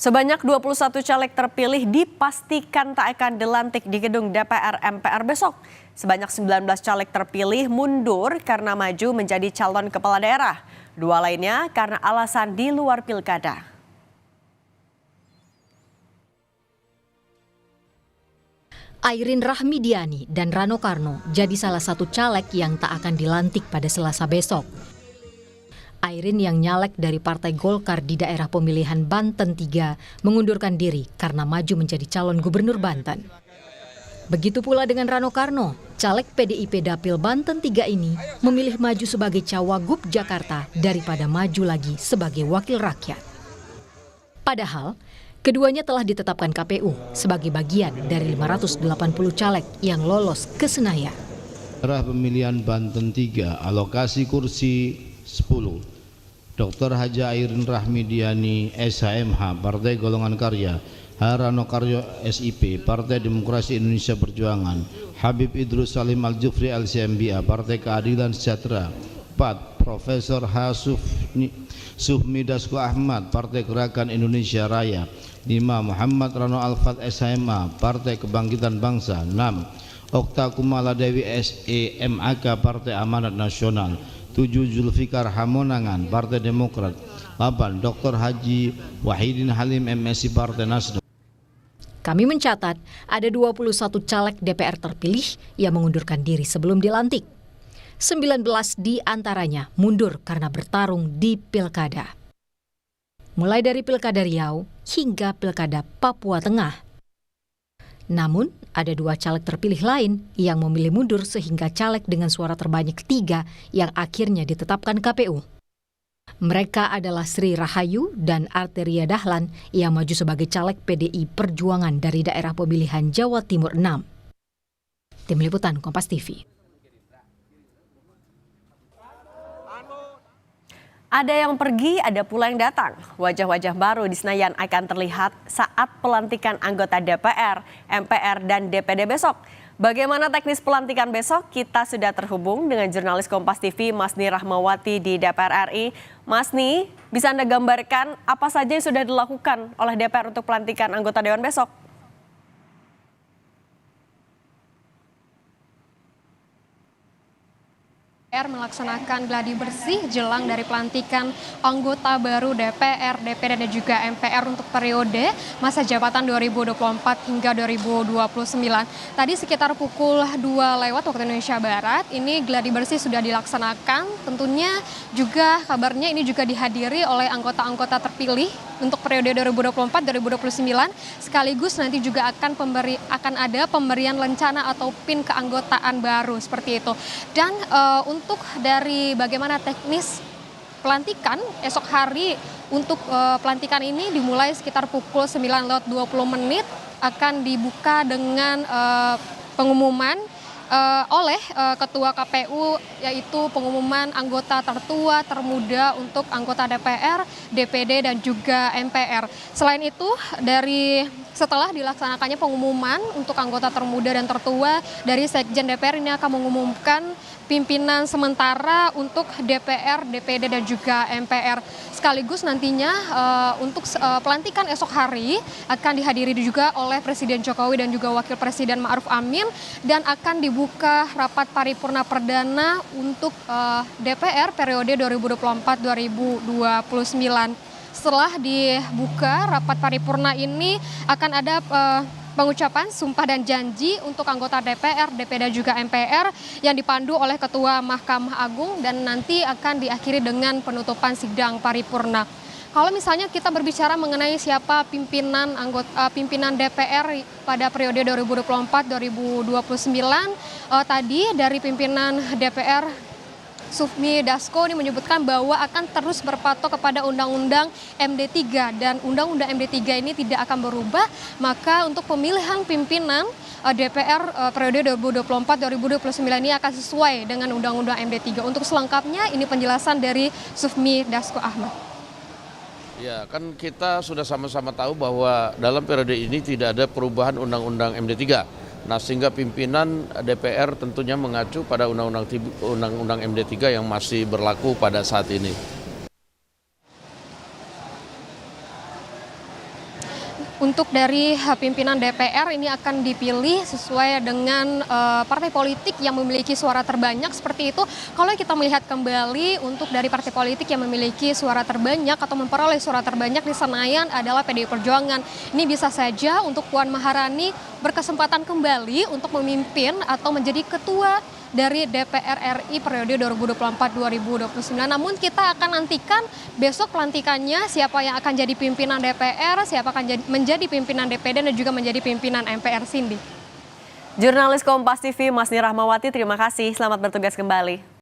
Sebanyak 21 caleg terpilih dipastikan tak akan dilantik di gedung DPR MPR besok. Sebanyak 19 caleg terpilih mundur karena maju menjadi calon kepala daerah. Dua lainnya karena alasan di luar pilkada. Airin Rahmidiani dan Rano Karno jadi salah satu caleg yang tak akan dilantik pada Selasa besok. Airin yang nyalek dari Partai Golkar di daerah pemilihan Banten 3 mengundurkan diri karena maju menjadi calon gubernur Banten. Begitu pula dengan Rano Karno, caleg PDIP Dapil Banten 3 ini memilih maju sebagai cawagup Jakarta daripada maju lagi sebagai wakil rakyat. Padahal, keduanya telah ditetapkan KPU sebagai bagian dari 580 caleg yang lolos ke Senayan. Daerah pemilihan Banten 3, alokasi kursi 10. Dr. Haja Airin Rahmidiani SHMH Partai Golongan Karya, Rano Karno SIP Partai Demokrasi Indonesia Perjuangan, Habib Idrus Salim Al-Jufri LCMBA Partai Keadilan Sejahtera. 4. Profesor H. Sufmi Dasko Ahmad Partai Gerakan Indonesia Raya. 5. Muhammad Rano Alfat SHMA Partai Kebangkitan Bangsa. 6. Okta Kumala Dewi SEMAK Partai Amanat Nasional. 7. Zulfikar Hamonangan Partai Demokrat. 8. Dr. Haji Wahidin Halim MSI Partai Nasdem. Kami mencatat ada 21 caleg DPR terpilih yang mengundurkan diri sebelum dilantik. 19 di antaranya mundur karena bertarung di pilkada. Mulai dari Pilkada Riau hingga Pilkada Papua Tengah. Namun, ada 2 caleg terpilih lain yang memilih mundur sehingga caleg dengan suara terbanyak 3 yang akhirnya ditetapkan KPU. Mereka adalah Sri Rahayu dan Arteria Dahlan yang maju sebagai caleg PDI Perjuangan dari daerah pemilihan Jawa Timur 6. Tim Liputan Kompas TV. Ada yang pergi, ada pula yang datang. Wajah-wajah baru di Senayan akan terlihat saat pelantikan anggota DPR, MPR, dan DPD besok. Bagaimana teknis pelantikan besok? Kita sudah terhubung dengan jurnalis Kompas TV, Masni Rahmawati di DPR RI. Masni, bisa Anda gambarkan apa saja yang sudah dilakukan oleh DPR untuk pelantikan anggota Dewan besok? Melaksanakan gladi bersih jelang dari pelantikan anggota baru DPR, DPD dan juga MPR untuk periode masa jabatan 2024 hingga 2029. Tadi sekitar pukul 2 lewat waktu Indonesia Barat, ini gladi bersih sudah dilaksanakan. Tentunya juga kabarnya ini juga dihadiri oleh anggota-anggota terpilih untuk periode 2024-2029, sekaligus nanti juga akan ada pemberian lencana atau PIN keanggotaan baru seperti itu. Dan untuk dari bagaimana teknis pelantikan esok hari untuk pelantikan ini dimulai sekitar pukul 9:20 akan dibuka dengan pengumuman oleh Ketua KPU, yaitu pengumuman anggota tertua termuda untuk anggota DPR, DPD dan juga MPR. Selain itu, setelah dilaksanakannya pengumuman untuk anggota termuda dan tertua, dari Sekjen DPR ini akan mengumumkan pimpinan sementara untuk DPR, DPD dan juga MPR. Sekaligus nantinya untuk pelantikan esok hari akan dihadiri juga oleh Presiden Jokowi dan juga Wakil Presiden Ma'ruf Amin, dan akan dibuka rapat paripurna perdana untuk DPR periode 2024-2029. Setelah dibuka rapat paripurna ini akan ada pengucapan sumpah dan janji untuk anggota DPR, DPD dan juga MPR yang dipandu oleh Ketua Mahkamah Agung, dan nanti akan diakhiri dengan penutupan sidang paripurna. Kalau misalnya kita berbicara mengenai siapa pimpinan DPR pada periode 2024-2029, tadi dari pimpinan DPR Sufmi Dasko ini menyebutkan bahwa akan terus berpatok kepada Undang-Undang MD3, dan Undang-Undang MD3 ini tidak akan berubah. Maka untuk pemilihan pimpinan DPR periode 2024-2029 ini akan sesuai dengan Undang-Undang MD3. Untuk selengkapnya ini penjelasan dari Sufmi Dasko Ahmad. Ya, kan kita sudah sama-sama tahu bahwa dalam periode ini tidak ada perubahan Undang-Undang MD3. Nah, sehingga pimpinan DPR tentunya mengacu pada Undang-Undang MD3 yang masih berlaku pada saat ini. untuk dari pimpinan DPR ini akan dipilih sesuai dengan partai politik yang memiliki suara terbanyak seperti itu. Kalau kita melihat kembali untuk dari partai politik yang memiliki suara terbanyak atau memperoleh suara terbanyak di Senayan adalah PDI Perjuangan. Ini bisa saja untuk Puan Maharani berkesempatan kembali untuk memimpin atau menjadi ketua dari DPR RI periode 2024-2029. Namun kita akan nantikan besok pelantikannya siapa yang akan jadi pimpinan DPR, siapa akan menjadi pimpinan DPD dan juga menjadi pimpinan MPR, Cindy. Jurnalis Kompas TV Masni Rahmawati, terima kasih. Selamat bertugas kembali.